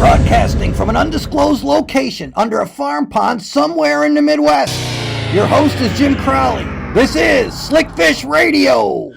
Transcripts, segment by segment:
Broadcasting from an undisclosed location under a farm pond somewhere in the Midwest. Your host is Jim Crowley. This is Slickfish Radio.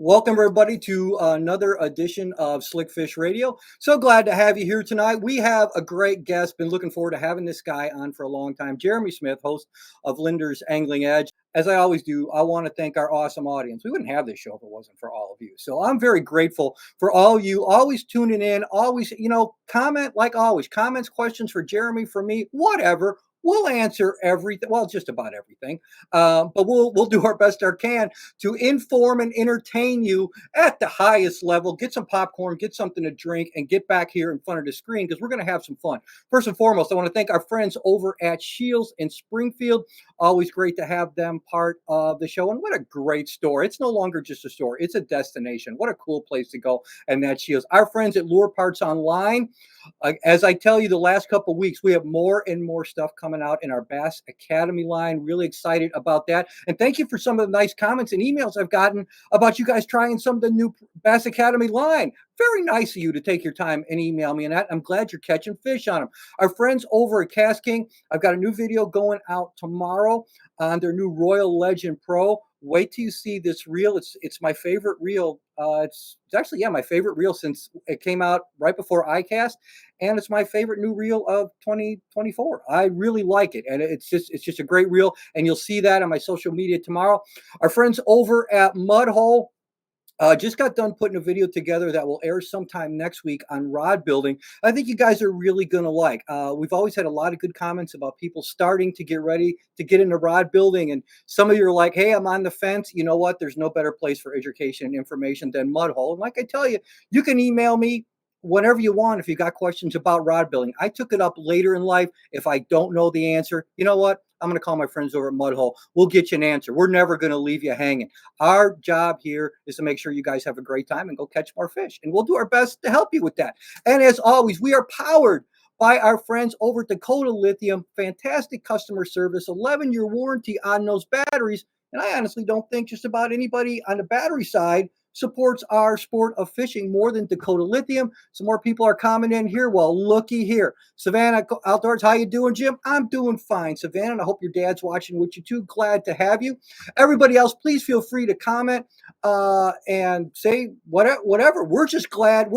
Welcome, everybody, to another edition of Slickfish Radio. So glad to have you here tonight. We have a great guest. Been looking forward to having this guy on for a long time. Jeremy Smith, host of Lindner's Angling Edge. As I always do, I want to thank our awesome audience. We wouldn't have this show if it wasn't for all of you. So I'm very grateful for all you always tuning in, always, comment like always. Comments, questions for Jeremy, for me, whatever. We'll answer everything, well, just about everything, but we'll do our best our can to inform and entertain you at the highest level. Get some popcorn, get something to drink, and get back here in front of the screen because we're going to have some fun. First and foremost, I want to thank our friends over at Shields in Springfield. Always great to have them part of the show. And what a great store. It's no longer just a store. It's a destination. What a cool place to go. And that's Shields. Our friends at Lure Parts Online. As I tell you, the last couple of weeks, we have more and more stuff coming out in our Bass Academy line. Really excited about that. And thank you for some of the nice comments and emails I've gotten about you guys trying some of the new Bass Academy line. Very nice of you to take your time and email me on that. I'm glad you're catching fish on them. Our friends over at Cast King, I've got a new video going out tomorrow on their new Royal Legend Pro. Wait till you see this reel. It's my favorite reel. It's actually, my favorite reel since it came out right before iCast, and it's my favorite new reel of 2024. I really like it, and it's just a great reel, and you'll see that on my social media tomorrow. Our friends over at Mudhole just got done putting a video together that will air sometime next week on rod building. I think you guys are really going to like. We've always had a lot of good comments about people starting to get ready to get into rod building. And some of you are like, hey, I'm on the fence. You know what? There's no better place for education and information than Mudhole. And like I tell you, you can email me whenever you want if you got questions about rod building. I took it up later in life. If I don't know the answer, you know what? I'm going to call my friends over at Mudhole. We'll get you an answer. We're never going to leave you hanging. Our job here is to make sure you guys have a great time and go catch more fish. And we'll do our best to help you with that. And as always, we are powered by our friends over at Dakota Lithium. Fantastic customer service, 11-year warranty on those batteries. And I honestly don't think just about anybody on the battery side supports our sport of fishing more than Dakota Lithium. Some more people are commenting here. Well, looky here. Savannah Outdoors, how you doing, Jim? I'm doing fine, Savannah, and I hope your dad's watching with you too. Glad to have you. Everybody else, please feel free to comment and say whatever. We're just glad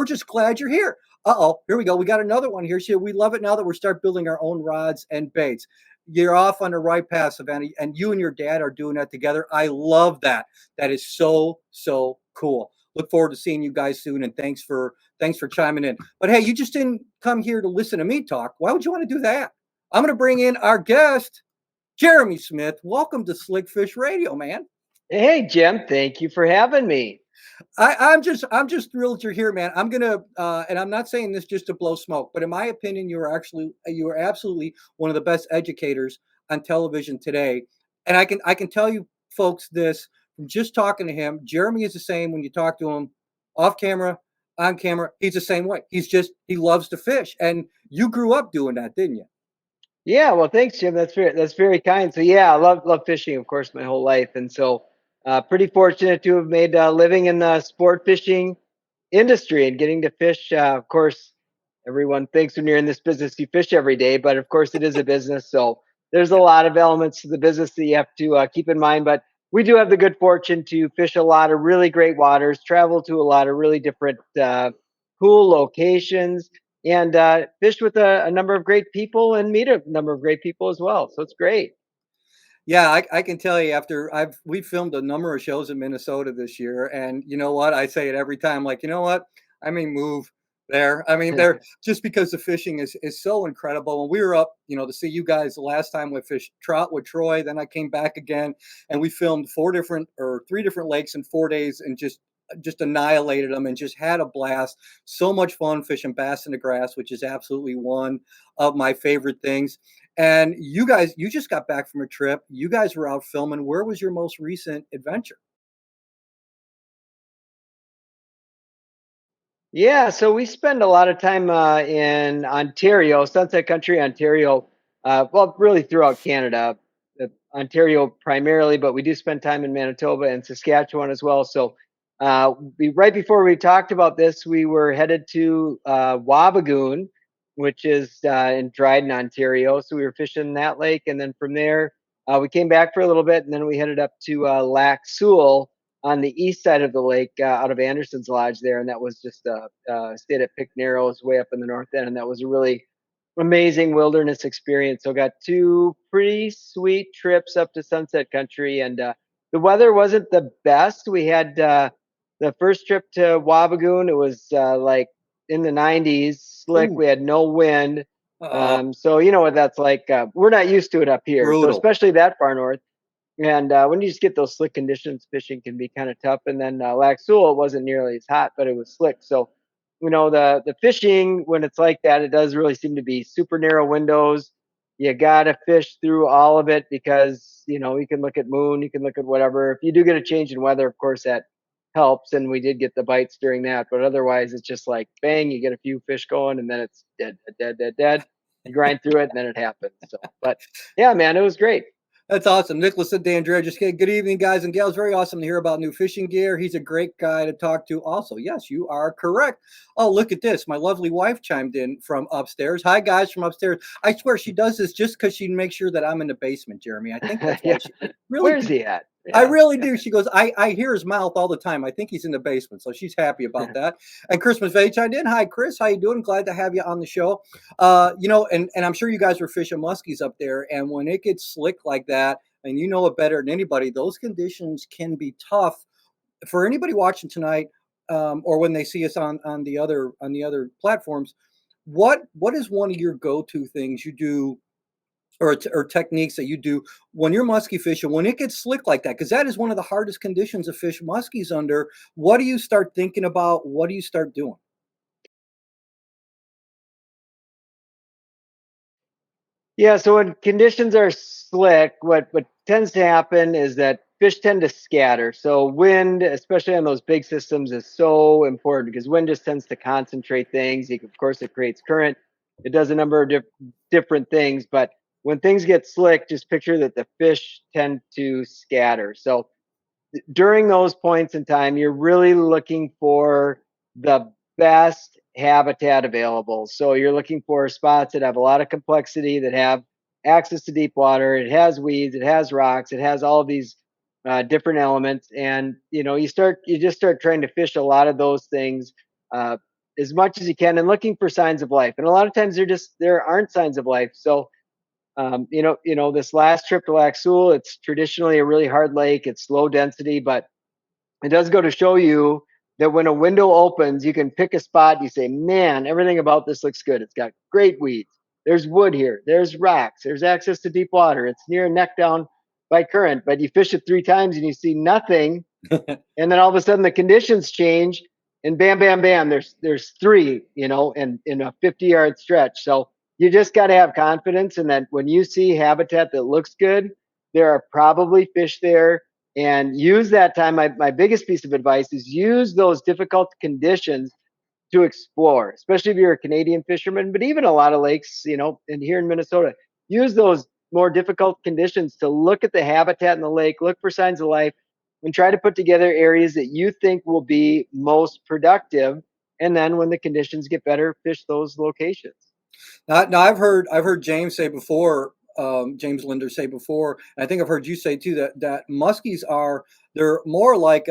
you're here. Uh-oh, here we go. We got another one here. See, we love it now that we're start building our own rods and baits. You're off on the right path, Savannah, and you and your dad are doing that together. I love that. That is so cool. Look forward to seeing you guys soon, and thanks for chiming in. But hey, you just didn't come here to listen to me talk. Why would you want to do that? I'm going to bring in our guest, Jeremy Smith. Welcome to Slickfish Radio, man. Hey, Jim. Thank you for having me. I'm just thrilled you're here, man. I'm gonna, and I'm not saying this just to blow smoke, but in my opinion, you are absolutely one of the best educators on television today. And I can tell you folks this from just talking to him. Jeremy is the same when you talk to him off camera, on camera. He's the same way. He loves to fish, and you grew up doing that, didn't you? Yeah, well, thanks, Jim. That's very kind. So yeah, I love fishing, of course, my whole life, and so pretty fortunate to have made a living in the sport fishing industry and getting to fish. Of course, everyone thinks when you're in this business you fish every day, but of course it is a business. So there's a lot of elements to the business that you have to keep in mind. But we do have the good fortune to fish a lot of really great waters, travel to a lot of really different cool locations, and fish with a number of great people and meet a number of great people as well. So it's great. Yeah, I can tell you we filmed a number of shows in Minnesota this year, and you know what? I say it every time, like, you know what? I may move there. I mean, there just because the fishing is so incredible. When we were up, to see you guys the last time we fished trout with Troy, then I came back again and we filmed 3 different lakes in 4 days and just annihilated them and just had a blast. So much fun fishing bass in the grass, which is absolutely one of my favorite things. And you just got back from a trip. You guys were out filming. Where was your most recent adventure? Yeah, so we spend a lot of time in Ontario, Sunset Country, Ontario. well, really throughout Canada, Ontario primarily, but we do spend time in Manitoba and Saskatchewan as well. So, right before we talked about this, we were headed to Wabigoon, which is in Dryden, Ontario. So we were fishing that lake, and then from there, we came back for a little bit, and then we headed up to Lac Seul on the east side of the lake, out of Anderson's Lodge there, and that was just stayed at Pick Narrows way up in the north end, and that was a really amazing wilderness experience. So got two pretty sweet trips up to Sunset Country, and the weather wasn't the best. We had the first trip to Wabigoon. It was like in the 90s, slick. Ooh, We had no wind. oh, So you know what that's like. We're not used to it up here. So brutal. especially that far north. And when you just get those slick conditions, fishing can be kind of tough. And then Lac Seul, it wasn't nearly as hot, but it was slick. So, you know, the fishing when it's like that, it does really seem to be super narrow windows. You gotta fish through all of it because you know you can look at moon, you can look at whatever. If you do get a change in weather, of course that helps, and we did get the bites during that. But otherwise, it's just like bang, you get a few fish going, and then it's dead, dead, dead, dead, dead. You grind through it, and then it happens. So, but yeah, man, it was great. That's awesome. Nicholas and D'Andrea just kidding. Good evening, guys and gals. Very awesome to hear about new fishing gear. He's a great guy to talk to. Also, yes, you are correct. Oh, look at this. My lovely wife chimed in from upstairs. Hi, guys from upstairs. I swear she does this just because she makes sure that I'm in the basement, Jeremy. I think that's why Yeah. she really Where's he at? I Yeah. really do. She goes, I hear his mouth all the time. I think he's in the basement. So she's happy about that. And Christmas Vay chimed in. Hi, Chris. How you doing? Glad to have you on the show. And I'm sure you guys were fishing muskies up there. And when it gets slick like that, and you know it better than anybody, those conditions can be tough for anybody watching tonight, or when they see us on the other platforms. What is one of your go-to things you do or techniques that you do when you're muskie fishing when it gets slick like that, because that is one of the hardest conditions to fish muskies under? What do you start thinking about? What do you start doing? Yeah, so when conditions are slick, what tends to happen is that fish tend to scatter. So wind, especially on those big systems, is so important because wind just tends to concentrate things. Of course, it creates current. It does a number of different things, but when things get slick, just picture that the fish tend to scatter. So during those points in time, you're really looking for the best habitat available. So you're looking for spots that have a lot of complexity, that have access to deep water. It has weeds, it has rocks, it has all of these different elements, and you just start trying to fish a lot of those things uh, as much as you can, and looking for signs of life. And a lot of times there aren't signs of life. So this last trip to Lac Seul, it's traditionally a really hard lake. It's low density, but it does go to show you that when a window opens, you can pick a spot. You say, man, everything about this looks good. It's got great weeds. There's wood here. There's rocks. There's access to deep water. It's near a neck down by current, but you fish it 3 times and you see nothing, and then all of a sudden the conditions change, and bam, bam, bam, there's three, and in a 50-yard stretch. So you just got to have confidence in that when you see habitat that looks good, there are probably fish there. And use that time. My biggest piece of advice is use those difficult conditions to explore, especially if you're a Canadian fisherman, but even a lot of lakes, and here in Minnesota, use those more difficult conditions to look at the habitat in the lake, look for signs of life, and try to put together areas that you think will be most productive. And then when the conditions get better, fish those locations. Now, I've heard James say before, James Linder say before, and I think I've heard you say too, that muskies they're more like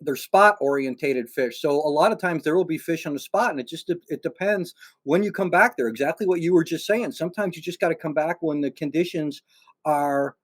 they're spot orientated fish. So a lot of times there will be fish on the spot, and it depends when you come back there. Exactly what you were just saying. Sometimes you just got to come back when the conditions are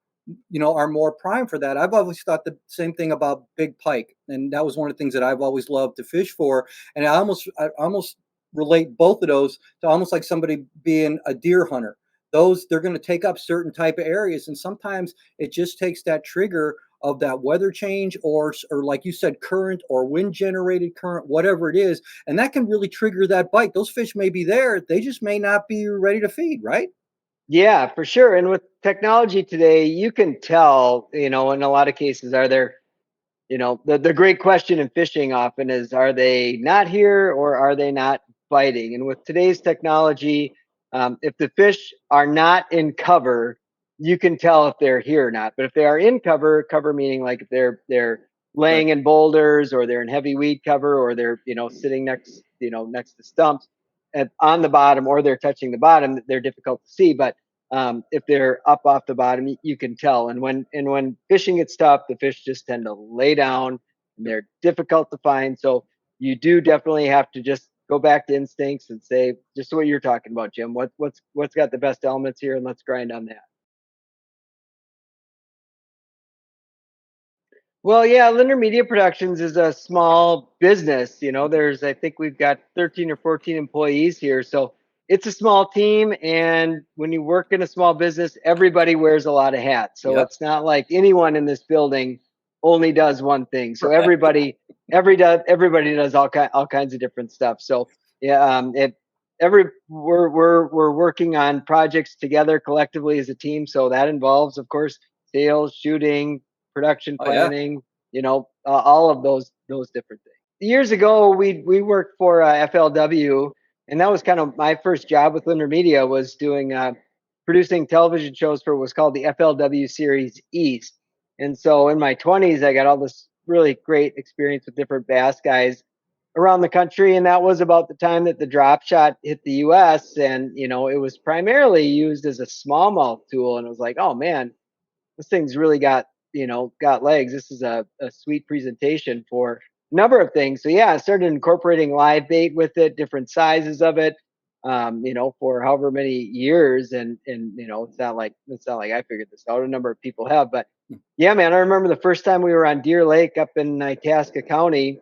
are more prime for that. I've always thought the same thing about big pike, and that was one of the things that I've always loved to fish for. And I almost relate both of those to almost like somebody being a deer hunter. Those they're going to take up certain type of areas, and sometimes it just takes that trigger of that weather change, or like you said, current or wind generated current, whatever it is, and that can really trigger that bite. Those fish may be there, they just may not be ready to feed, right? Yeah, for sure. And with technology today, you can tell, in a lot of cases, are there, the great question in fishing often is, are they not here or are they not biting? And with today's technology, If the fish are not in cover, you can tell if they're here or not. But if they are in cover, cover meaning like if they're Right. laying in boulders, or they're in heavy weed cover, or they're sitting next to stumps on the bottom, or they're touching the bottom, they're difficult to see. But if they're up off the bottom, you can tell. And when fishing gets tough, the fish just tend to lay down, and they're difficult to find. So you do definitely have to just go back to instincts and say just what you're talking about, Jim. What's got the best elements here, and let's grind on that. Well, yeah, Lindner Media Productions is a small business. I think we've got 13 or 14 employees here. So it's a small team. And when you work in a small business, everybody wears a lot of hats. So Yep. it's not like anyone in this building only does one thing. So Right. everybody does all kinds of different stuff. So yeah, we're working on projects together collectively as a team. So that involves, of course, sales, shooting, production Oh yeah. planning, all of those different things. Years ago, we worked for FLW, and that was kind of my first job with Lindner Media, was doing producing television shows for what was called the FLW Series East. And so in my 20s, I got all this really great experience with different bass guys around the country, and that was about the time that the drop shot hit the U.S. And it was primarily used as a smallmouth tool, and it was like, oh man, this thing's really got legs. This is a sweet presentation for a number of things. So yeah, I started incorporating live bait with it, different sizes of it, for however many years. And it's not like I figured this out. A number of people have, but yeah, man, I remember the first time we were on Deer Lake up in Itasca County,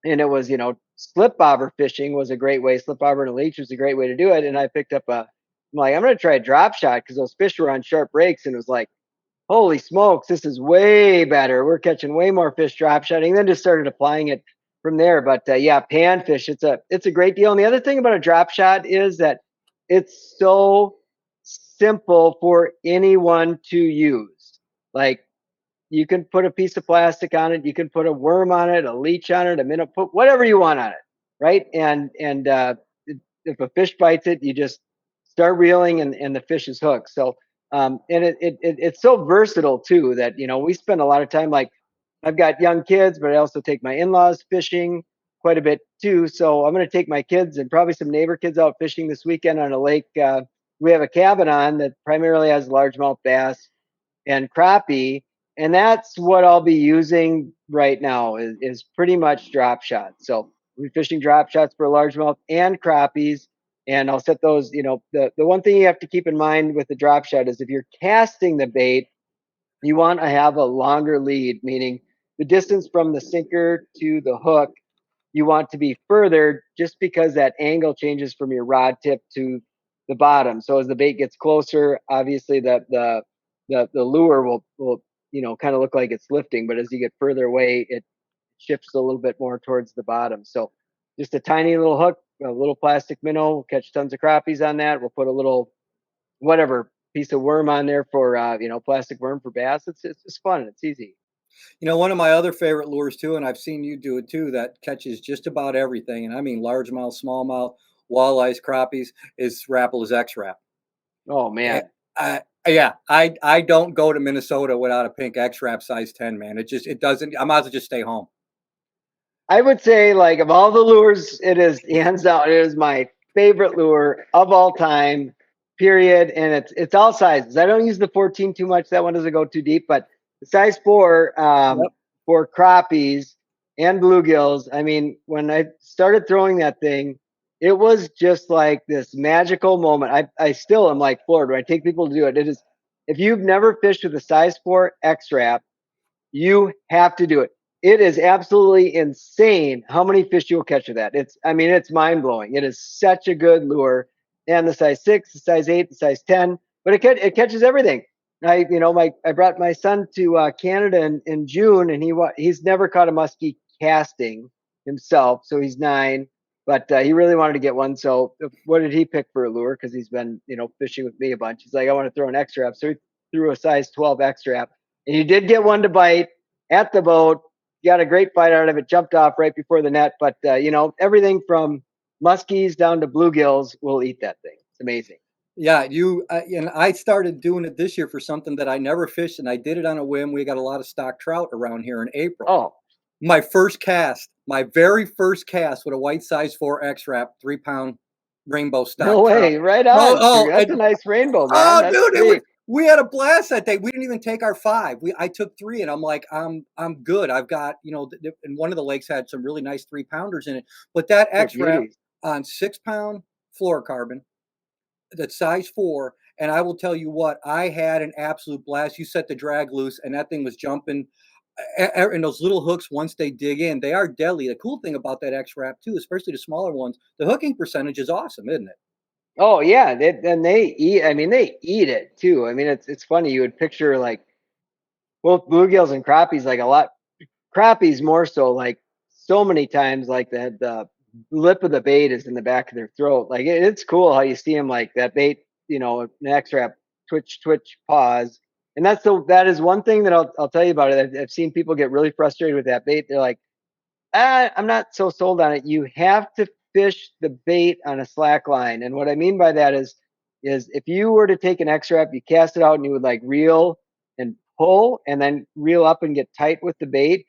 and it was, slip bobber fishing was a great way. Slip bobber and a leech was a great way to do it. And I picked up I'm like, I'm going to try a drop shot because those fish were on sharp breaks. And it was like, holy smokes, this is way better. We're catching way more fish drop shotting. Then just started applying it from there. But yeah, panfish, it's a great deal. And the other thing about a drop shot is that it's so simple for anyone to use. Like, you can put a piece of plastic on it, you can put a worm on it, a leech on it, a minnow, put whatever you want on it, right? And if a fish bites it, you just start reeling, and the fish is hooked. So and it's so versatile too, that we spend a lot of time, like, I've got young kids, but I also take my in-laws fishing quite a bit too. So I'm going to take my kids and probably some neighbor kids out fishing this weekend on a lake. We have a cabin on that primarily has largemouth bass and crappie, and that's what I'll be using right now is pretty much drop shots. So we're fishing drop shots for largemouth and crappies, and I'll set those. The one thing you have to keep in mind with the drop shot is if you're casting the bait, you want to have a longer lead, meaning the distance from the sinker to the hook you want to be further, just because that angle changes from your rod tip to the bottom. So as the bait gets closer, obviously the lure will kind of look like it's lifting, but as you get further away, it shifts a little bit more towards the bottom. So just a tiny little hook, a little plastic minnow, we'll catch tons of crappies on that. We'll put a little whatever piece of worm on there for plastic worm for bass. It's just fun. It's easy. One of my other favorite lures too, and I've seen you do it too, that catches just about everything, and I mean largemouth, smallmouth, walleyes, crappies, is Rappel's X-Rap. Oh Eh, man. yeah, I don't go to Minnesota without a pink X-Rap size 10, man. It doesn't. I might as well just stay home. I would say, like, of all the lures, it is hands down. It is my favorite lure of all time, period. And it's all sizes. I don't use the 14 too much. That one doesn't go too deep. But the size four Yep. for crappies and bluegills. I mean, when I started throwing that thing, it was just like this magical moment. I still am like floored when I take people to do it. It is, if you've never fished with a size 4 X wrap, you have to do it. It is absolutely insane how many fish you'll catch with that. It's mind blowing. It is such a good lure. And the size 6, the size 8, the size 10, but it catches everything. I brought my son to Canada in June, and he's never caught a muskie casting himself, so he's 9, but he really wanted to get one. So what did he pick for a lure? Because he's been fishing with me a bunch. He's like, I want to throw an X wrap, so he threw a size 12 X wrap, and he did get one to bite at the boat. Got a great fight out of it. Jumped off right before the net, but everything from muskies down to bluegills will eat that thing. It's amazing. Yeah, and I started doing it this year for something that I never fished, and I did it on a whim. We got a lot of stock trout around here in April. Oh, My first cast, my very first cast with a white size 4 X-Wrap, 3-pound rainbow no stock trout. way. Right Oh, on. oh, That's a nice rainbow, man. oh, That's dude, great. we had a blast that day. We didn't even take our 5. I took 3, and I'm like, I'm good. I've got, and one of the lakes had some really nice 3-pounders in it. But that They're X-Wrap beauties. on 6-pound fluorocarbon, that size 4, and I will tell you what, I had an absolute blast. You set the drag loose, and that thing was jumping. And those little hooks, once they dig in, they are deadly. The cool thing about that X-Wrap too, especially the smaller ones, the hooking percentage is awesome, isn't it? Oh yeah, and they eat. I mean, they eat it too. I mean, it's funny. You would picture like both bluegills and crappies like a lot. Crappies more so like so many times like the lip of the bait is in the back of their throat. Like it's cool how you see them like that bait. An X-Wrap twitch pause. And that is one thing that I'll tell you about it. I've seen people get really frustrated with that bait. They're like, I'm not so sold on it. You have to fish the bait on a slack line. And what I mean by that is if you were to take an X-Wrap, you cast it out and you would like reel and pull and then reel up and get tight with the bait,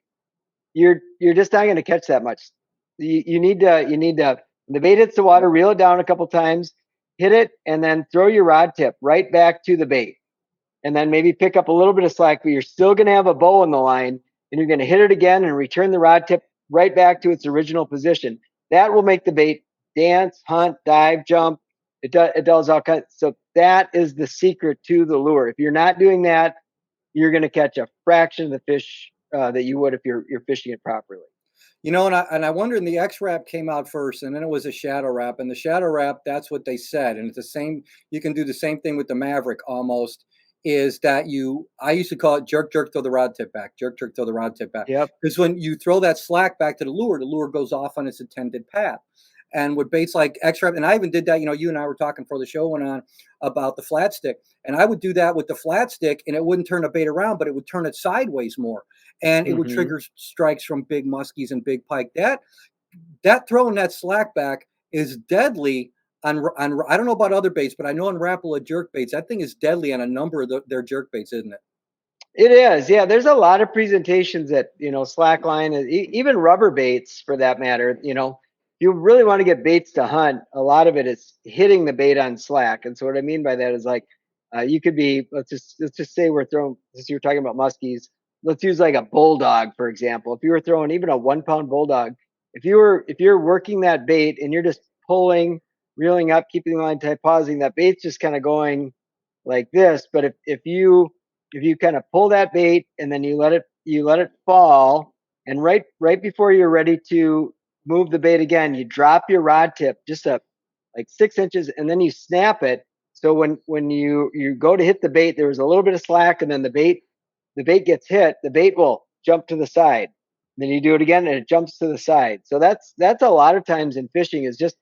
you're just not going to catch that much. You need to when the bait hits the water, reel it down a couple times, hit it, and then throw your rod tip right back to the bait and then maybe pick up a little bit of slack, but you're still going to have a bow in the line and you're going to hit it again and return the rod tip right back to its original position. That will make the bait dance, hunt, dive, jump. It does all kinds. So that is the secret to the lure. If you're not doing that, you're going to catch a fraction of the fish that you would if you're fishing it properly. And I wonder, and the X-Wrap came out first, and then it was a shadow wrap, and the shadow wrap, that's what they said, and it's the same. You can do the same thing with the Maverick almost. Is that I used to call it jerk, jerk, throw the rod tip back, jerk, jerk, throw the rod tip back, Yep. because when you throw that slack back to the lure goes off on its intended path. And with baits like X-Wrap, and I even did that. You and I were talking before the show went on about the flat stick, and I would do that with the flat stick, and it wouldn't turn the bait around, but it would turn it sideways more, and it would Hmm. trigger strikes from big muskies and big pike. That throwing that slack back is deadly on. I don't know about other baits, but I know on Rapala jerk baits, that thing is deadly on a number of their jerk baits, isn't it? It is, yeah. There's a lot of presentations that slackline, even rubber baits for that matter. You really want to get baits to hunt. A lot of it is hitting the bait on slack, and so what I mean by that is like you could be let's just say we're throwing. Since you were talking about muskies, let's use like a bulldog for example. If you were throwing even a 1 pound bulldog, if you're working that bait and you're just pulling, reeling up, keeping the line tight, pausing, that bait's just kind of going like this. But if you kind of pull that bait and then you let it fall, and right before you're ready to move the bait again, you drop your rod tip just up like 6 inches and then you snap it. So when you go to hit the bait, there was a little bit of slack, and then the bait gets hit, the bait will jump to the side. Then you do it again and it jumps to the side. So that's a lot of times in fishing is just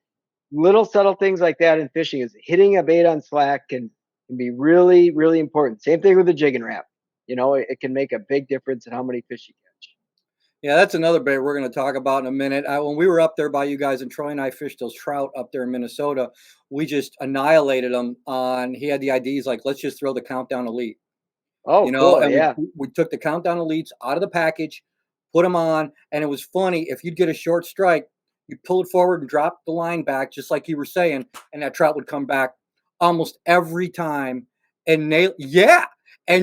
little subtle things like that in fishing is hitting a bait on slack can be really, really important. Same thing with the jig and wrap. It can make a big difference in how many fish you catch. Yeah, that's another bait we're going to talk about in a minute. When we were up there by you guys, and Troy and I fished those trout up there in Minnesota, we just annihilated them. He had the idea, he's like, let's just throw the Countdown Elite. Oh, cool. And Yeah. we took the Countdown Elites out of the package, put them on, and it was funny. If you'd get a short strike, you pull it forward and drop the line back, just like you were saying, and that trout would come back almost every time and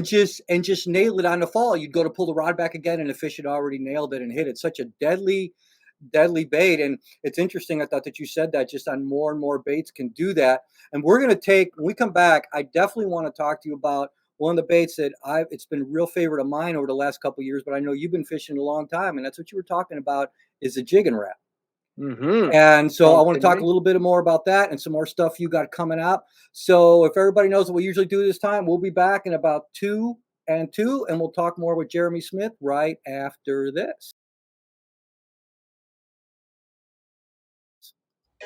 just nail it on the fall. You'd go to pull the rod back again, and the fish had already nailed it and hit it. Such a deadly bait. And it's interesting. I thought that you said that just on more and more baits can do that. And we're going to when we come back, I definitely want to talk to you about one of the baits that it's been a real favorite of mine over the last couple of years, but I know you've been fishing a long time, and that's what you were talking about is the jig and wrap. Mm-hmm. And so I Sounds want good to to talk a me. little bit more about that and some more stuff you got coming up. So if everybody knows what we usually do this time, we'll be back in about 2 and 2, and we'll talk more with Jeremy Smith right after this.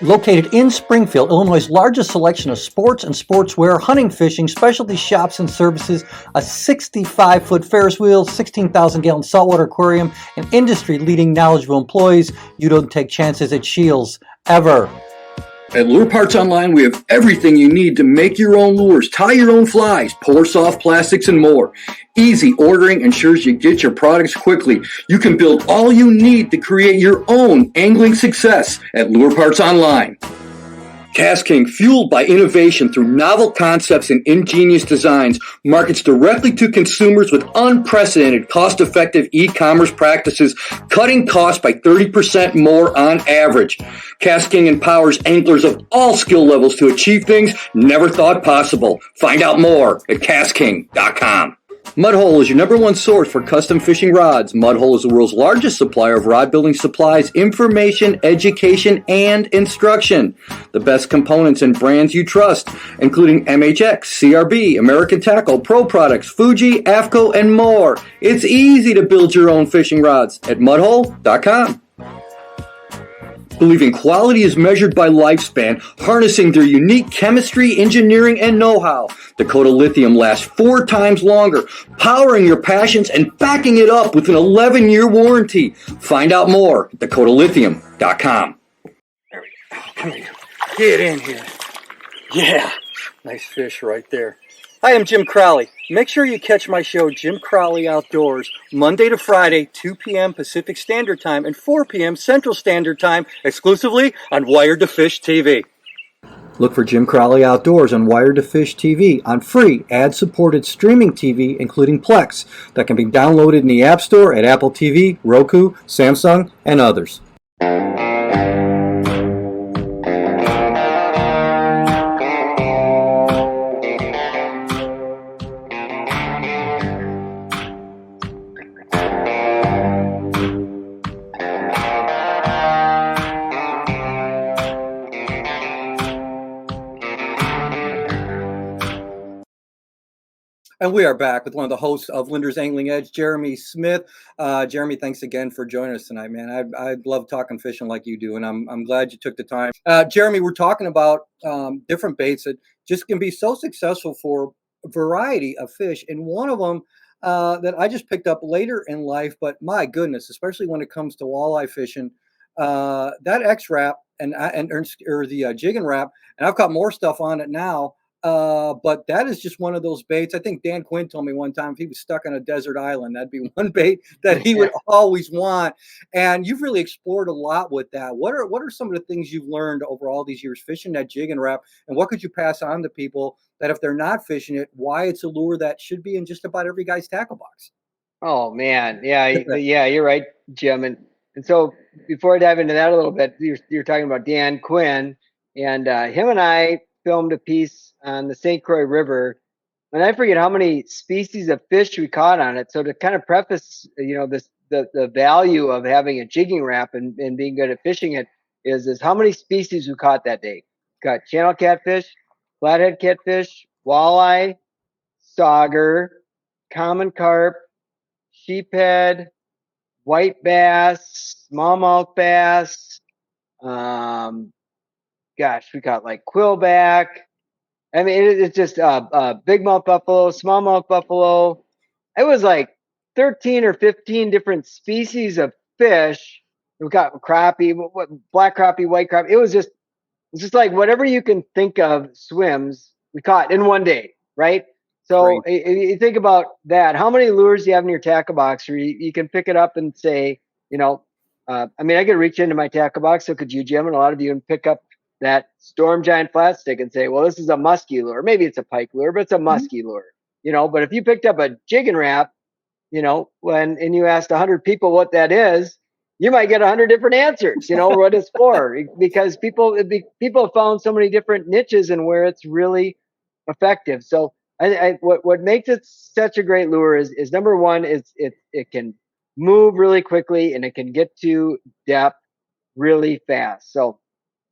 Located in Springfield, Illinois' largest selection of sports and sportswear, hunting, fishing, specialty shops and services, a 65-foot Ferris wheel, 16,000-gallon saltwater aquarium, and industry-leading knowledgeable employees. You don't take chances at Shields, ever. At Lure Parts Online, we have everything you need to make your own lures, tie your own flies, pour soft plastics, and more. Easy ordering ensures you get your products quickly. You can build all you need to create your own angling success at Lure Parts Online. Cast King, fueled by innovation through novel concepts and ingenious designs, markets directly to consumers with unprecedented cost-effective e-commerce practices, cutting costs by 30% more on average. Cast King empowers anglers of all skill levels to achieve things never thought possible. Find out more at castking.com. Mudhole is your number one source for custom fishing rods. Mudhole is the world's largest supplier of rod building supplies, information, education, and instruction. The best components and brands you trust, including MHX, CRB, American Tackle, Pro Products, Fuji, AFCO, and more. It's easy to build your own fishing rods at mudhole.com. Believing quality is measured by lifespan, harnessing their unique chemistry, engineering, and know-how. Dakota Lithium lasts 4 times longer, powering your passions and backing it up with an 11-year warranty. Find out more at dakotalithium.com. There we go. Come here. Get in here. Yeah, nice fish right there. Hi, I'm Jim Crowley. Make sure you catch my show, Jim Crowley Outdoors, Monday to Friday, 2 p.m. Pacific Standard Time and 4 p.m. Central Standard Time, exclusively on Wired to Fish TV. Look for Jim Crowley Outdoors on Wired to Fish TV on free ad-supported streaming TV, including Plex, that can be downloaded in the App Store at Apple TV, Roku, Samsung, and others. And we are back with one of the hosts of Linder's Angling Edge, Jeremy Smith. Jeremy, thanks again for joining us tonight, man. I love talking fishing like you do, and I'm glad you took the time. Jeremy, we're talking about different baits that just can be so successful for a variety of fish, and one of them that I just picked up later in life, but my goodness, especially when it comes to walleye fishing, that X-Wrap or the Jig and Wrap, and I've got more stuff on it now. But that is just one of those baits. I think Dan Quinn told me one time if he was stuck on a desert island, that'd be one bait that he would always want. And you've really explored a lot with that. What are some of the things you've learned over all these years fishing that Jig and Wrap? And what could you pass on to people that if they're not fishing it, why it's a lure that should be in just about every guy's tackle box? Oh man, yeah, you're right, Jim. And so before I dive into that a little bit, you're talking about Dan Quinn, and him and I filmed a piece on the St. Croix River, and I forget how many species of fish we caught on it. So to kind of preface, the value of having a jigging wrap and being good at fishing it is how many species we caught that day. Got channel catfish, flathead catfish, walleye, sauger, common carp, sheephead, white bass, smallmouth bass. We got like quillback. I mean, it's just big mouth buffalo, smallmouth buffalo. It was like 13 or 15 different species of fish. We got crappie, black crappie, white crappie. It's just like whatever you can think of swims we caught in one day, right? So you think about that. How many lures do you have in your tackle box where you can pick it up and say, I could reach into my tackle box. So could you, Jim, and a lot of you, and pick up that storm giant flat stick and say, well, this is a musky lure. Maybe it's a pike lure, but it's a musky lure, But if you picked up a jig and wrap, and you asked 100 people what that is, you might get 100 different answers, what it's for, because people have found so many different niches and where it's really effective. So what makes it such a great lure is number one, it can move really quickly and it can get to depth really fast. So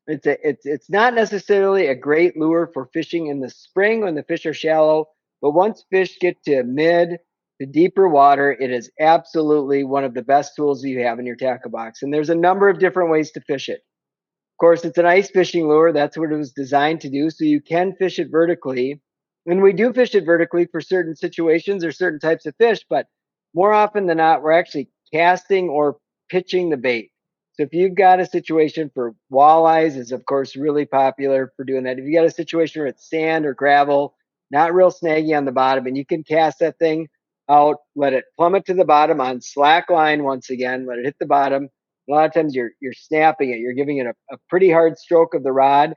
it's not necessarily a great lure for fishing in the spring when the fish are shallow, but once fish get to mid to deeper water, it is absolutely one of the best tools you have in your tackle box. And there's a number of different ways to fish it. Of course, it's an ice fishing lure. That's what it was designed to do. So you can fish it vertically. And we do fish it vertically for certain situations or certain types of fish, but more often than not, we're actually casting or pitching the bait. So if you've got a situation for walleyes, is of course really popular for doing that. If you got a situation where it's sand or gravel, not real snaggy on the bottom, and you can cast that thing out, let it plummet to the bottom on slack line once again, let it hit the bottom. A lot of times you're snapping it, you're giving it a pretty hard stroke of the rod,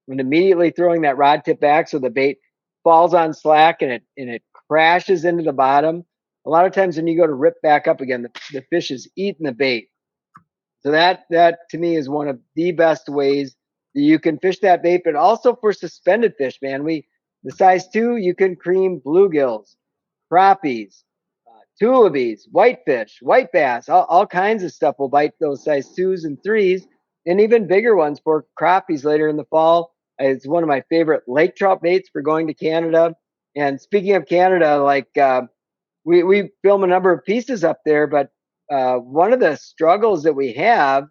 and immediately throwing that rod tip back so the bait falls on slack and it crashes into the bottom. A lot of times when you go to rip back up again, the fish is eating the bait. So that to me is one of the best ways that you can fish that bait, but also for suspended fish, man. The size 2, you can cream bluegills, crappies, tullabies, whitefish, white bass, all kinds of stuff will bite those size 2s and 3s, and even bigger ones for crappies later in the fall. It's one of my favorite lake trout baits for going to Canada. And speaking of Canada, like we film a number of pieces up there, but one of the struggles that we have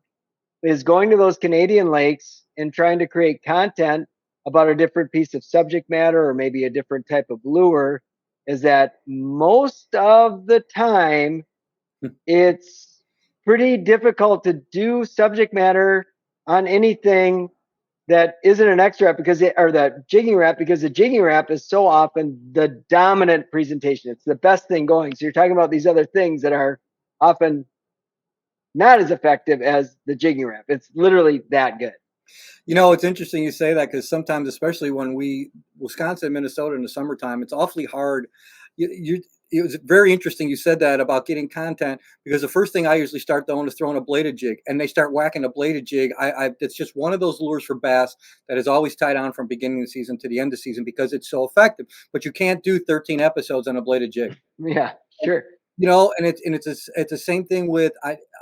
is going to those Canadian lakes and trying to create content about a different piece of subject matter or maybe a different type of lure. Is that most of the time it's pretty difficult to do subject matter on anything that isn't an X wrap or the jigging wrap, because the jigging wrap is so often the dominant presentation. It's the best thing going. So you're talking about these other things that are often not as effective as the jigging wrap. It's literally that good. It's interesting you say that because sometimes, especially when Wisconsin, Minnesota in the summertime, it's awfully hard. It was very interesting you said that about getting content, because the first thing I usually start throwing is throwing a bladed jig, and they start whacking a bladed jig. It's just one of those lures for bass that is always tied on from beginning of the season to the end of the season because it's so effective. But you can't do 13 episodes on a bladed jig. Yeah, sure. And it's the same thing with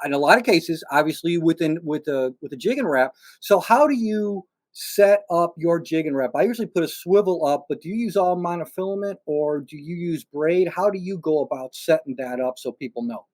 in a lot of cases, obviously with the jig and wrap. So how do you set up your jig and wrap? I usually put a swivel up, but do you use all monofilament or do you use braid? How do you go about setting that up so people know?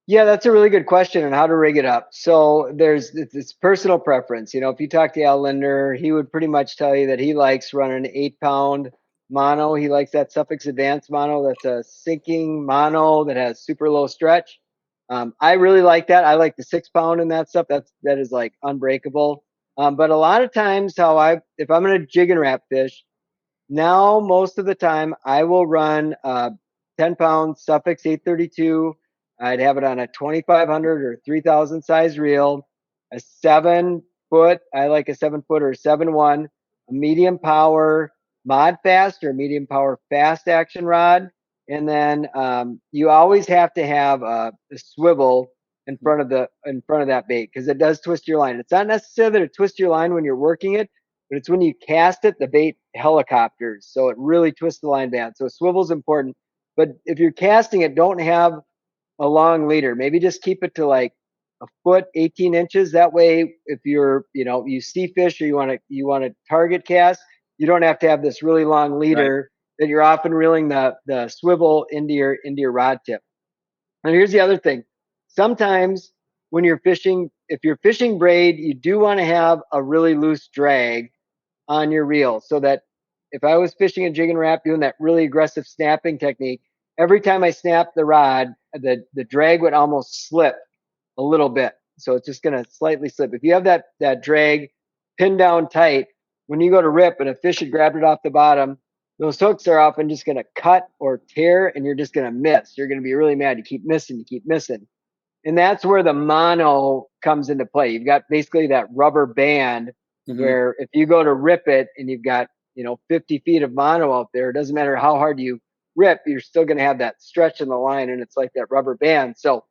Yeah, that's a really good question on how to rig it up. So it's personal preference. If you talk to Al Lindner, he would pretty much tell you that he likes running 8-pound mono. He likes that Suffix Advanced mono. That's a sinking mono that has super low stretch. I really like that. I like the 6-pound in that stuff. That is like unbreakable. But a lot of times, if I'm gonna jig and wrap fish, now most of the time I will run 10-pound Suffix 832. I'd have it on a 2500 or 3000 size reel, a 7-foot. I like a 7-foot or 7-1, a medium power mod fast or medium power fast action rod. And then you always have to have a swivel in front of that bait, because it does twist your line. It's not necessarily that it twists your line when you're working it, but it's when you cast it, the bait helicopters. So it really twists the line bad. So swivel's important. But if you're casting it, don't have a long leader. Maybe just keep it to like a foot, 18 inches. That way, if you see fish or you want to target cast, you don't have to have this really long Right. leader that you're often reeling the swivel into your rod tip. And here's the other thing. Sometimes when you're fishing, if you're fishing braid, you do want to have a really loose drag on your reel, so that if I was fishing a jig and wrap doing that really aggressive snapping technique, every time I snap the rod, the drag would almost slip a little bit. So it's just going to slightly slip. If you have that drag pinned down tight, when you go to rip and a fish had grabbed it off the bottom, those hooks are often just going to cut or tear, and you're just going to miss. You're going to be really mad. You keep missing. And that's where the mono comes into play. You've got basically that rubber band Hmm. where if you go to rip it and you've got 50 feet of mono out there, it doesn't matter how hard you rip, you're still going to have that stretch in the line, and it's like that rubber band. So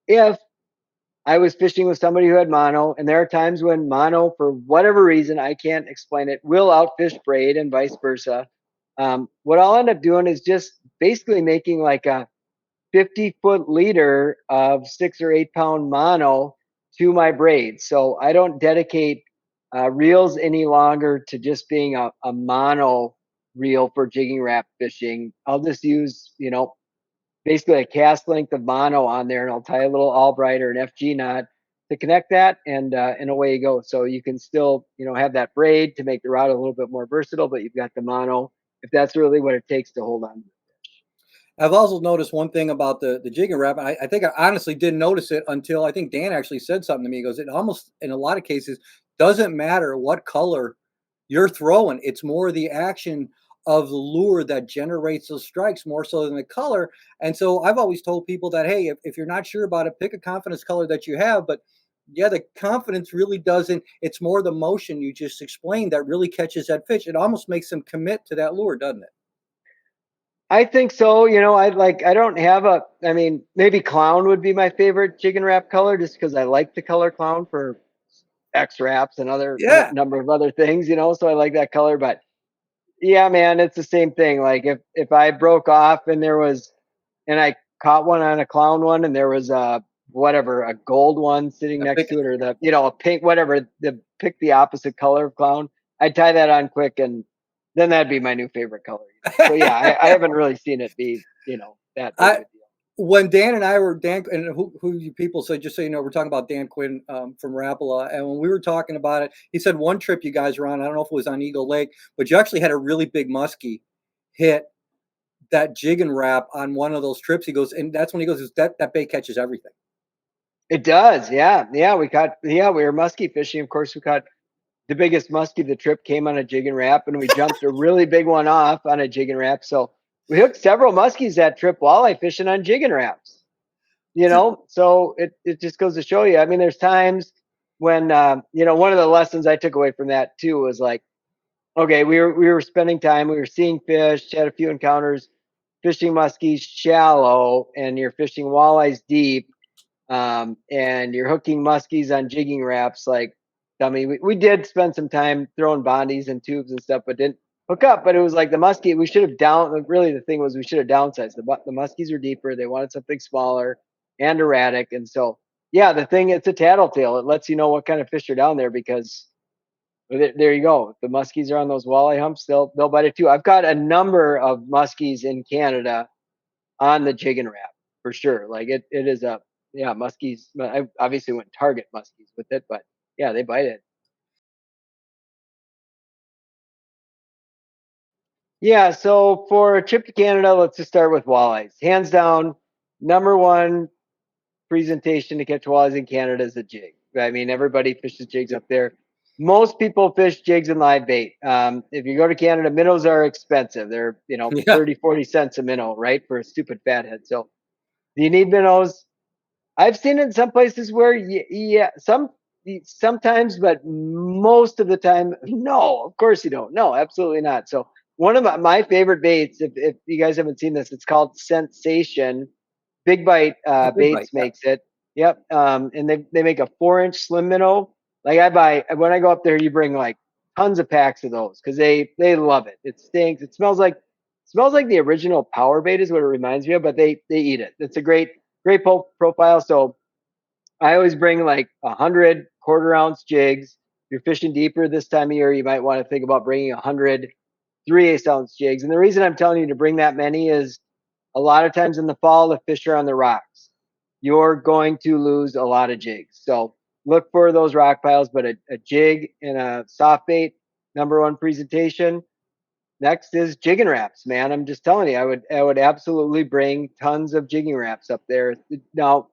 if I was fishing with somebody who had mono, and there are times when mono, for whatever reason, I can't explain it, will outfish braid and vice versa. What I'll end up doing is just basically making like a 50-foot leader of 6 or 8 pound mono to my braid. So I don't dedicate reels any longer to just being a mono reel for jigging wrap fishing. I'll just use, basically a cast length of mono on there, and I'll tie a little Albright or an FG knot to connect that, and away you go. So you can still, have that braid to make the rod a little bit more versatile, but you've got the mono if that's really what it takes to hold on. I've also noticed one thing about the jigging Rap. I think I honestly didn't notice it until I think Dan actually said something to me. He goes, it almost in a lot of cases doesn't matter what color you're throwing. It's more the action of the lure that generates those strikes more so than the color. And so I've always told people that, hey, if you're not sure about it, pick a confidence color that you have. But yeah, the confidence really doesn't, it's more the motion you just explained that really catches that fish. It almost makes them commit to that lure, doesn't it? I think so. I don't have I mean, maybe clown would be my favorite jig and wrap color just because I like the color clown for X wraps and other Yeah. number of other things, so I like that color. But yeah, man, it's the same thing. Like if I broke off and and I caught one on a clown one and there was a whatever, a gold one sitting I next pick to it or a pink, whatever, pick the opposite color of clown, I'd tie that on quick and then that'd be my new favorite color. So yeah, I haven't really seen it be, that big of I a deal. when Dan and I were Dan and who you people say just so you know we're talking about Dan Quinn from Rapala, and when we were talking about it, he said one trip you guys were on. I don't know if it was on Eagle Lake, but you actually had a really big muskie hit that jig and wrap on one of those trips. He goes, and that's when he goes, that bait catches everything. It does. Yeah. Yeah. We were muskie fishing. Of course, we caught the biggest muskie of the trip came on a jig and wrap, and we jumped a really big one off on a jig and wrap. So we hooked several muskies that trip walleye fishing on jig and wraps. So it just goes to show you. I mean, there's times when one of the lessons I took away from that too was like, okay, we were spending time, we were seeing fish, had a few encounters, fishing muskies shallow, and you're fishing walleyes deep, and you're hooking muskies on jigging wraps. Like, I mean, we did spend some time throwing bondies and tubes and stuff, but didn't hook up. But it was like the muskie, we should have really the thing was we should have downsized. The muskies were deeper. They wanted something smaller and erratic. And so, yeah, it's a tattletale. It lets you know what kind of fish are down there because there you go. If the muskies are on those walleye humps, they'll bite it too. I've got a number of muskies in Canada on the jig and wrap for sure. Like it is a yeah muskies. I obviously wouldn't target muskies with it, but yeah, they bite it. Yeah, so for a trip to Canada, let's just start with walleyes. Hands down, number one presentation to catch walleyes in Canada is a jig. I mean, everybody fishes jigs up there. Most people fish jigs and live bait. If you go to Canada, minnows are expensive. They're, Yeah, 30, 40 cents a minnow, right? For a stupid fathead. So do you need minnows? I've seen it in some places where, yeah, sometimes, but most of the time, no. Of course you don't. No, absolutely not. So one of my favorite baits, if you guys haven't seen this, it's called Sensation. Big Bite a big bite. Baits Yeah, makes it. Yep. And they make a 4-inch slim minnow. Like when I go up there, you bring like tons of packs of those because they love it. It stinks. It smells like the original Power Bait is what it reminds me of, but they eat it. It's a great profile. So I always bring like 100 quarter-ounce jigs. If you're fishing deeper this time of year, you might want to think about bringing 100 3/8 ounce jigs. And the reason I'm telling you to bring that many is a lot of times in the fall, the fish are on the rocks. You're going to lose a lot of jigs. So look for those rock piles, but a jig and a soft bait, number one presentation. Next is jigging wraps, man. I'm just telling you, I would absolutely bring tons of jigging wraps up there. Now,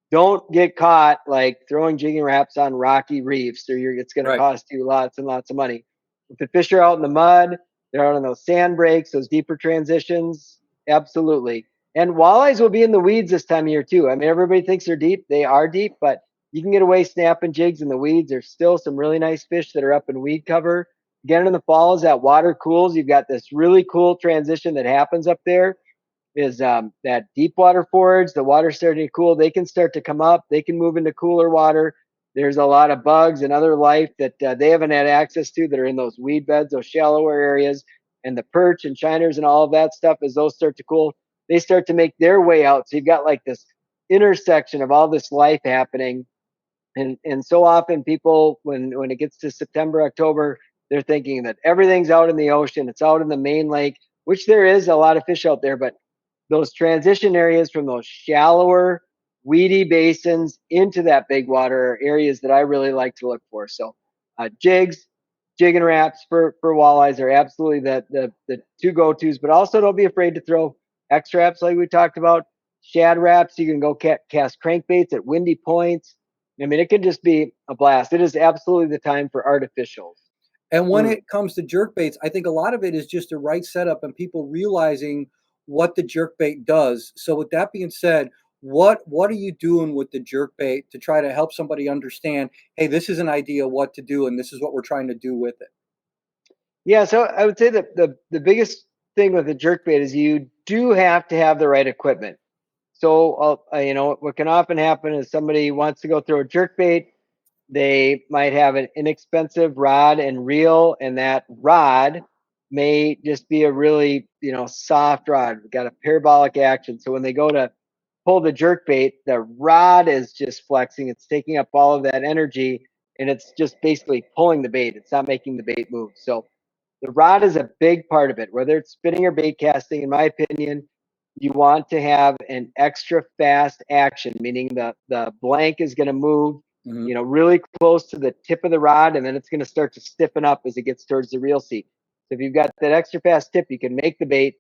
don't get caught like throwing jigging wraps on rocky reefs, or it's going to right. cost you lots and lots of money. If the fish are out in the mud, they're out on those sand breaks, those deeper transitions, absolutely. And walleyes will be in the weeds this time of year too. I mean, everybody thinks they're deep; they are deep, but you can get away snapping jigs in the weeds. There's still some really nice fish that are up in weed cover. Again, in the fall, as that water cools, you've got this really cool transition that happens up there. Is that deep water forage, the water's starting to cool. They can start to come up. They can move into cooler water. There's a lot of bugs and other life that they haven't had access to that are in those weed beds, those shallower areas, and the perch and shiners and all of that stuff. As those start to cool, they start to make their way out. So you've got like this intersection of all this life happening and so often people when it gets to September, October, they're thinking that everything's out in the ocean, it's out in the main lake, which there is a lot of fish out there, but those transition areas from those shallower, weedy basins into that big water are areas that I really like to look for. So jigs, jig and wraps for walleyes are absolutely the two go-tos, but also don't be afraid to throw X wraps like we talked about, shad wraps. You can go cast crankbaits at windy points. I mean, it can just be a blast. It is absolutely the time for artificials. And when Mm. it comes to jerk baits, I think a lot of it is just the right setup and people realizing what the jerk bait does. So with that being said, what are you doing with the jerk bait to try to help somebody understand, hey, this is an idea what to do and this is what we're trying to do with it. Yeah, so I would say that the biggest thing with a jerkbait is you do have to have the right equipment. So, what can often happen is somebody wants to go throw a jerkbait. They might have an inexpensive rod and reel, and that rod may just be a really, soft rod. Got a parabolic action. So when they go to pull the jerk bait, the rod is just flexing. It's taking up all of that energy, and it's just basically pulling the bait. It's not making the bait move. So the rod is a big part of it, whether it's spinning or bait casting. In my opinion, you want to have an extra fast action, meaning the blank is going to move, Mhm. really close to the tip of the rod, and then it's going to start to stiffen up as it gets towards the reel seat. So if you've got that extra fast tip, you can make the bait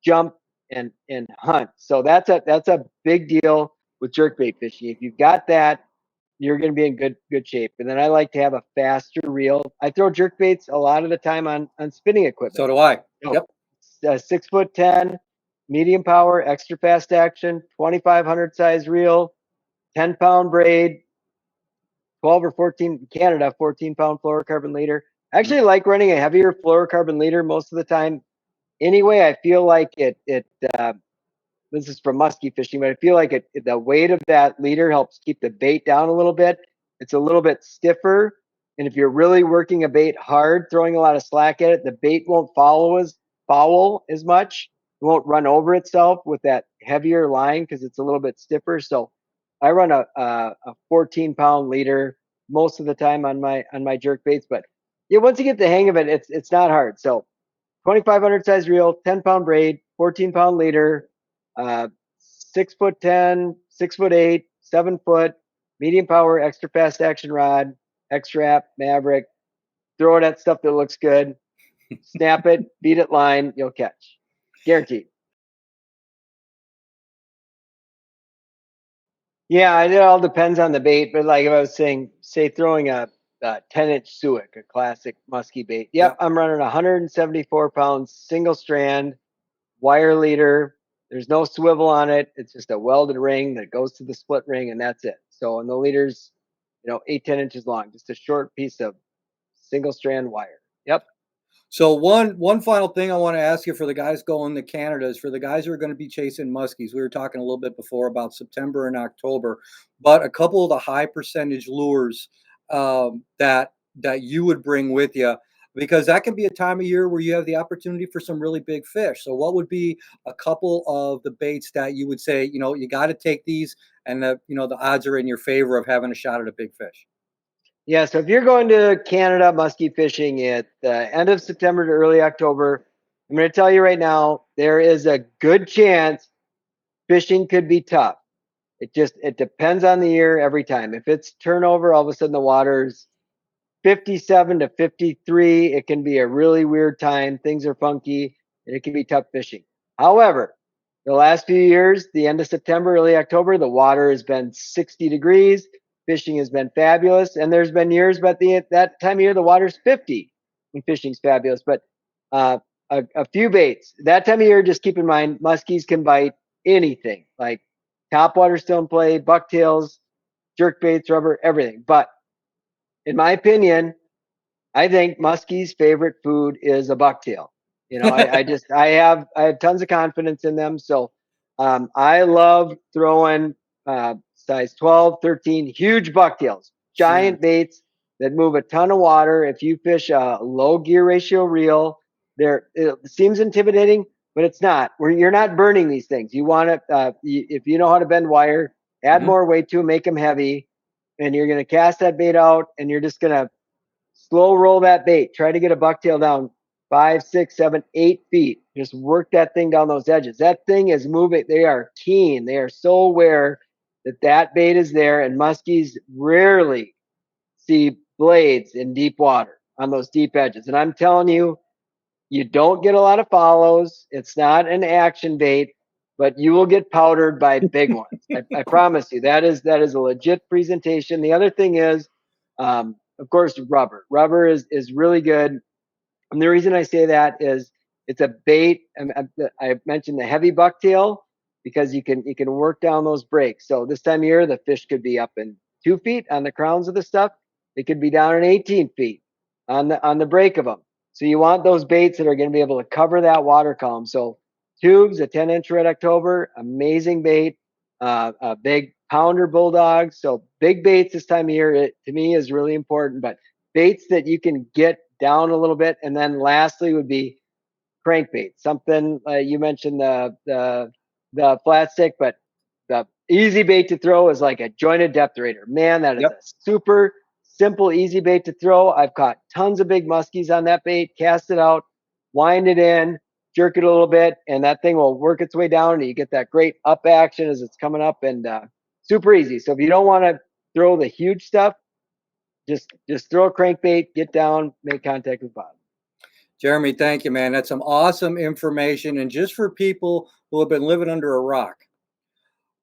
jump and hunt. So that's a big deal with jerkbait fishing. If you've got that, you're going to be in good shape. And then I like to have a faster reel. I throw jerk baits a lot of the time on spinning equipment. So do I. So Yep. 6'10", medium power, extra fast action, 2,500 size reel, 10-pound braid, 12 or 14 Canada, 14-pound fluorocarbon leader. I Mhm. actually like running a heavier fluorocarbon leader most of the time. Anyway, I feel like it uh, this is from muskie fishing, but I feel like the weight of that leader helps keep the bait down a little bit. It's a little bit stiffer. And if you're really working a bait hard, throwing a lot of slack at it, the bait won't foul as much. It won't run over itself with that heavier line because it's a little bit stiffer. So I run a 14-pound leader most of the time on my jerk baits. But yeah, once you get the hang of it, it's not hard. So 2,500 size reel, 10-pound braid, 14-pound leader, 6'10", 6'8", 7 foot, medium power, extra fast action rod, X wrap, Maverick. Throw it at stuff that looks good. Snap it, beat it line, you'll catch. Guaranteed. Yeah, it all depends on the bait, but like if I was saying, say throwing a 10-inch suic, a classic musky bait. Yep, Yep. I'm running 174 pounds single strand wire leader. There's no swivel on it. It's just a welded ring that goes to the split ring, and that's it. So, and the leader's, 8-10 inches long, just a short piece of single strand wire. Yep. So one final thing I want to ask you for the guys going to Canada is for the guys who are going to be chasing muskies. We were talking a little bit before about September and October, but a couple of the high percentage lures that you would bring with you, because that can be a time of year where you have the opportunity for some really big fish. So what would be a couple of the baits that you would say, you got to take these, and the odds are in your favor of having a shot at a big fish? Yeah. So if you're going to Canada muskie fishing at the end of September to early October, I'm going to tell you right now, there is a good chance fishing could be tough. It depends on the year every time. If it's turnover, all of a sudden the water's 57 to 53, it can be a really weird time. Things are funky and it can be tough fishing. However, the last few years, the end of September, early October, the water has been 60 degrees. Fishing has been fabulous. And there's been years, but that time of year, the water's 50 and fishing's fabulous. But uh, a few baits. That time of year, just keep in mind, muskies can bite anything like topwater still in play, bucktails, jerk baits, rubber, everything. But in my opinion, I think Muskie's favorite food is a bucktail. I have tons of confidence in them. So I love throwing size 12, 13, huge bucktails, Mm. giant baits that move a ton of water. If you fish a low gear ratio reel, it seems intimidating, but it's not. Where you're not burning these things. You want to, if you know how to bend wire, add Mhm. more weight to them, make them heavy, and you're going to cast that bait out, and you're just going to slow roll that bait. Try to get a bucktail down 5, 6, 7, 8 feet. Just work that thing down those edges. That thing is moving. They are keen. They are so aware that bait is there. And muskies rarely see blades in deep water on those deep edges. And I'm telling you, You don't get a lot of follows. It's not an action bait, but you will get powdered by big ones. I promise you. That is a legit presentation. The other thing is, of course, rubber. Rubber is really good. And the reason I say that is it's a bait. I mentioned the heavy bucktail because you can work down those breaks. So this time of year, the fish could be up in 2 feet on the crowns of the stuff. It could be down in 18 feet on the break of them. So you want those baits that are going to be able to cover that water column. So tubes, a 10-inch red October, amazing bait. A big pounder bulldog. So big baits this time of year, to me, is really important. But baits that you can get down a little bit, and then lastly would be crankbait. Something you mentioned the flat stick, but the easy bait to throw is like a jointed depth raider. Man, that is Yep. a super simple, easy bait to throw. I've caught tons of big muskies on that bait. Cast it out, wind it in, jerk it a little bit, and that thing will work its way down, and you get that great up action as it's coming up, and super easy. So if you don't want to throw the huge stuff, just throw a crankbait, get down, make contact with bottom. Jeremy, thank you, man. That's some awesome information. And just for people who have been living under a rock,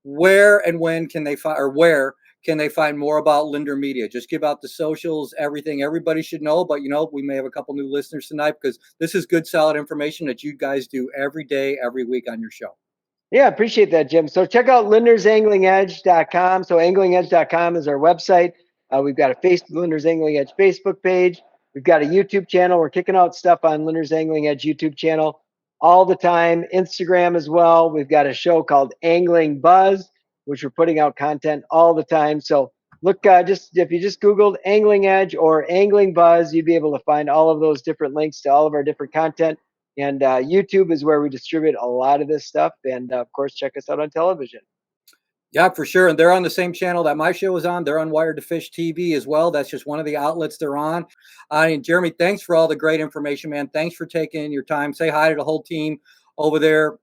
where and when can they find, or where can they find more about Lindner Media? Just give out the socials, everything everybody should know. But we may have a couple new listeners tonight because this is good, solid information that you guys do every day, every week on your show. Yeah, appreciate that, Jim. So check out lindersangling.edge.com. So anglingedge.com is our website. We've got a Linder's Angling Edge Facebook page. We've got a YouTube channel. We're kicking out stuff on Linder's Angling Edge YouTube channel all the time. Instagram as well. We've got a show called Angling Buzz, which we're putting out content all the time. So look, just if you just Googled Angling Edge or Angling Buzz, you'd be able to find all of those different links to all of our different content. And YouTube is where we distribute a lot of this stuff. And of course, check us out on television. Yeah, for sure. And they're on the same channel that my show is on. They're on Wired to Fish TV as well. That's just one of the outlets they're on. Jeremy, thanks for all the great information, man. Thanks for taking your time. Say hi to the whole team over there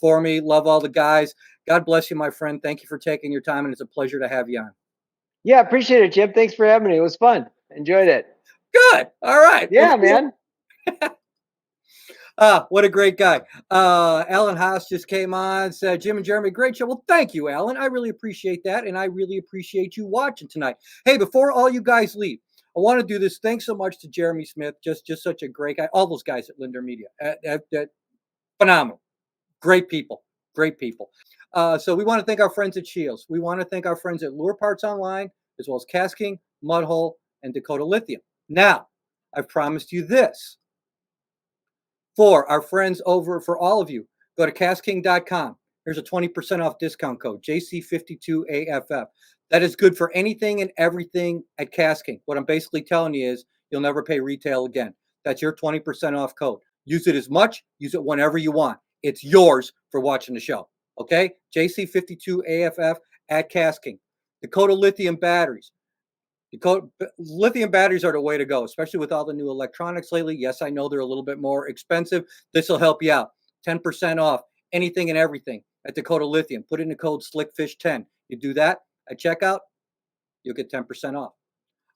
for me. Love all the guys. God bless you, my friend. Thank you for taking your time, and it's a pleasure to have you on. Yeah, appreciate it, Jim. Thanks for having me. It was fun. Enjoyed it. Good. All right. Yeah, man. What a great guy. Alan Haas just came on, said, Jim and Jeremy, great show. Well, thank you, Alan. I really appreciate that. And I really appreciate you watching tonight. Hey, before all you guys leave, I want to do this. Thanks so much to Jeremy Smith. Just such a great guy. All those guys at Lindner Media. Phenomenal. Great people. Great people. So we want to thank our friends at Shields. We want to thank our friends at Lure Parts Online, as well as Cast King, Mudhole, and Dakota Lithium. Now, I've promised you this. For our friends over, for all of you, go to castking.com. Here's a 20% off discount code, JC52AFF. That is good for anything and everything at Casking. What I'm basically telling you is you'll never pay retail again. That's your 20% off code. Use it as much, use it whenever you want. It's yours for watching the show. Okay? JC52AFF at Casking. Dakota Lithium batteries. Lithium batteries are the way to go, especially with all the new electronics lately. Yes, I know they're a little bit more expensive. This will help you out. 10% off anything and everything at Dakota Lithium. Put in the code SlickFish10. You do that at checkout, you'll get 10% off.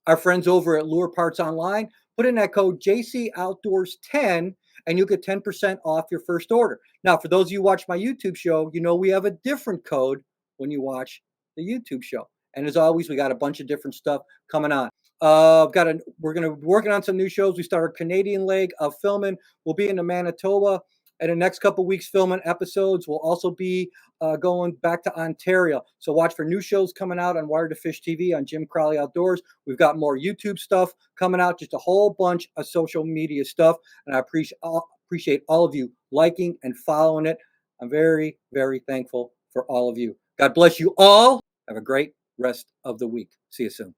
Our friends over at Lure Parts Online, put in that code JCOutdoors10 and you'll get 10% off your first order. Now, for those of you who watch my YouTube show, we have a different code when you watch the YouTube show. And as always, we got a bunch of different stuff coming on. We're going to be working on some new shows. We start our Canadian leg of filming. We'll be in the Manitoba in the next couple of weeks filming episodes. We'll also be going back to Ontario. So watch for new shows coming out on Wired to Fish TV on Jim Crowley Outdoors. We've got more YouTube stuff coming out, just a whole bunch of social media stuff. And I appreciate all of you liking and following it. I'm very, very thankful for all of you. God bless you all. Have a great rest of the week. See you soon.